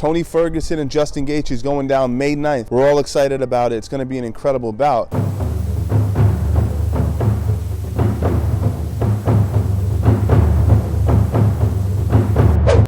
Tony Ferguson and Justin Gaethje is going down May 9th. We're all excited about it. It's going to be an incredible bout.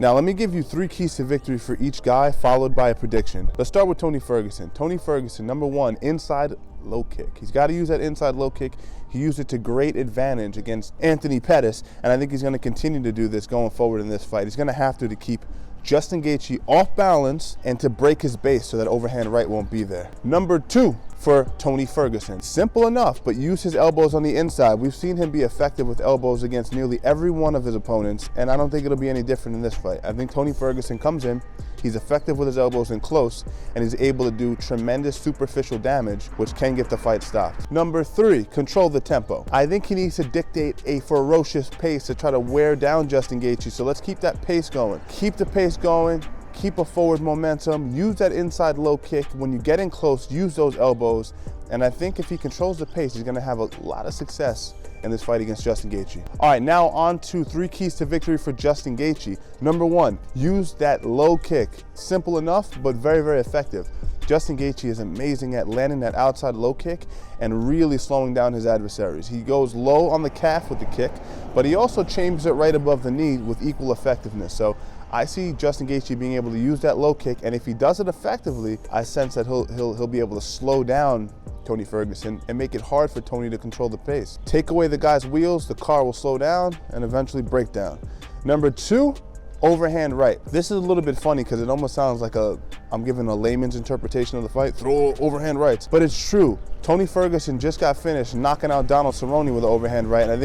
Now, let me give you 3 keys to victory for each guy, followed by a prediction. Let's start with Tony Ferguson. Tony Ferguson, number 1, inside low kick. He's got to use that inside low kick. He used it to great advantage against Anthony Pettis, and I think he's going to continue to do this going forward in this fight. He's going to have to keep Justin Gaethje off balance and to break his base so that overhand right won't be there. Number 2 for Tony Ferguson. Simple enough, but use his elbows on the inside. We've seen him be effective with elbows against nearly every one of his opponents, and I don't think it'll be any different in this fight. I think Tony Ferguson comes in, he's effective with his elbows in close, and he's able to do tremendous superficial damage, which can get the fight stopped. Number 3, control the tempo. I think he needs to dictate a ferocious pace to try to wear down Justin Gaethje, so let's keep that pace going. Keep the pace going. Keep a forward momentum, use that inside low kick. When you get in close, use those elbows. And I think if he controls the pace, he's gonna have a lot of success in this fight against Justin Gaethje. All right, now on to 3 keys to victory for Justin Gaethje. Number 1, use that low kick. Simple enough, but very, very effective. Justin Gaethje is amazing at landing that outside low kick and really slowing down his adversaries. He goes low on the calf with the kick, but he also chambers it right above the knee with equal effectiveness. So I see Justin Gaethje being able to use that low kick, and if he does it effectively, I sense that he'll be able to slow down Tony Ferguson and make it hard for Tony to control the pace. Take away the guy's wheels, the car will slow down and eventually break down. Number 2, overhand right. This is a little bit funny because it almost sounds like I'm giving a layman's interpretation of the fight. Throw overhand rights, but it's true. Tony Ferguson just got finished knocking out Donald Cerrone with an overhand right, and I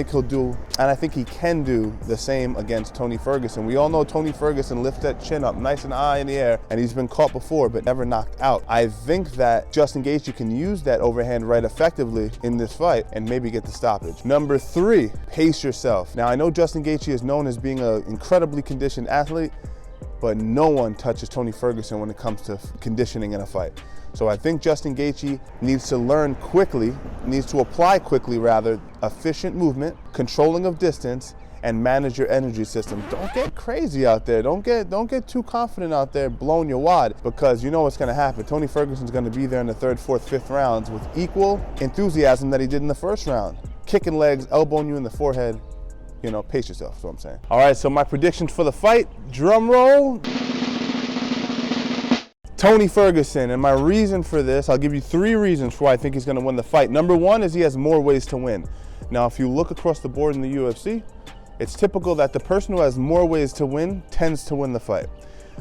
think he can do the same against Tony Ferguson. We all know Tony Ferguson lifts that chin up nice and high in the air, and he's been caught before but never knocked out. I think that Justin Gaethje can use that overhand right effectively in this fight and maybe get the stoppage. Number 3, pace yourself. Now, I know Justin Gaethje is known as being an incredibly conditioned athlete, but no one touches Tony Ferguson when it comes to conditioning in a fight. So I think Justin Gaethje needs to learn quickly, needs to apply quickly rather, efficient movement, controlling of distance, and manage your energy system. Don't get crazy out there. Don't get too confident out there blowing your wad, because you know what's gonna happen. Tony Ferguson's gonna be there in the 3rd, 4th, 5th rounds with equal enthusiasm that he did in the 1st round. Kicking legs, elbowing you in the forehead. You know, pace yourself, is what I'm saying. All right, so my predictions for the fight, drum roll. Tony Ferguson, and my reason for this, I'll give you 3 reasons for why I think he's gonna win the fight. Number 1 is he has more ways to win. Now, if you look across the board in the UFC, it's typical that the person who has more ways to win tends to win the fight.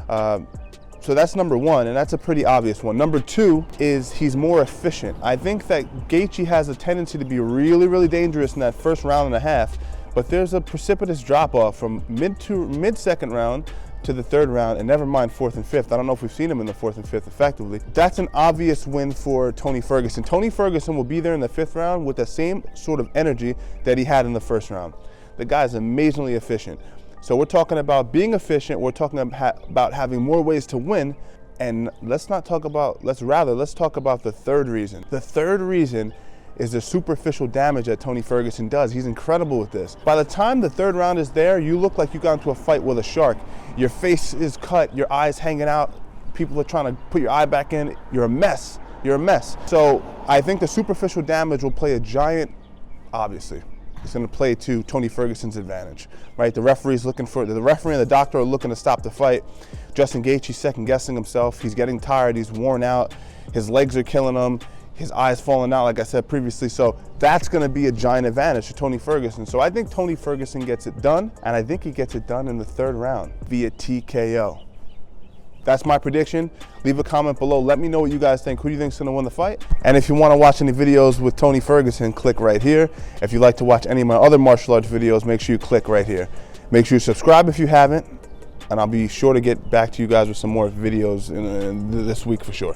So that's number 1, and that's a pretty obvious one. Number 2 is he's more efficient. I think that Gaethje has a tendency to be really, really dangerous in that 1st round and a half, but there's a precipitous drop-off from mid-2nd round to the 3rd round, and never mind 4th and 5th. I don't know if we've seen him in the 4th and 5th effectively. That's an obvious win for Tony Ferguson. Tony Ferguson will be there in the 5th round with the same sort of energy that he had in the 1st round. The guy's amazingly efficient. So we're talking about being efficient, we're talking about having more ways to win, and let's talk about the 3rd reason. The 3rd reason is the superficial damage that Tony Ferguson does. He's incredible with this. By the time the 3rd round is there, you look like you got into a fight with a shark. Your face is cut, your eyes hanging out, people are trying to put your eye back in. You're a mess. You're a mess. So I think the superficial damage will play a giant, obviously, it's going to play to Tony Ferguson's advantage, right? The referee and the doctor are looking to stop the fight. Justin Gaethje's second guessing himself. He's getting tired, he's worn out, his legs are killing him. His eyes falling out, like I said previously, so that's going to be a giant advantage to Tony Ferguson. So I think Tony Ferguson gets it done, and I think he gets it done in the 3rd round via TKO. That's my prediction. Leave a comment below. Let me know what you guys think. Who do you think is going to win the fight? And if you want to watch any videos with Tony Ferguson, click right here. If you'd like to watch any of my other martial arts videos, make sure you click right here. Make sure you subscribe if you haven't, and I'll be sure to get back to you guys with some more videos this week for sure.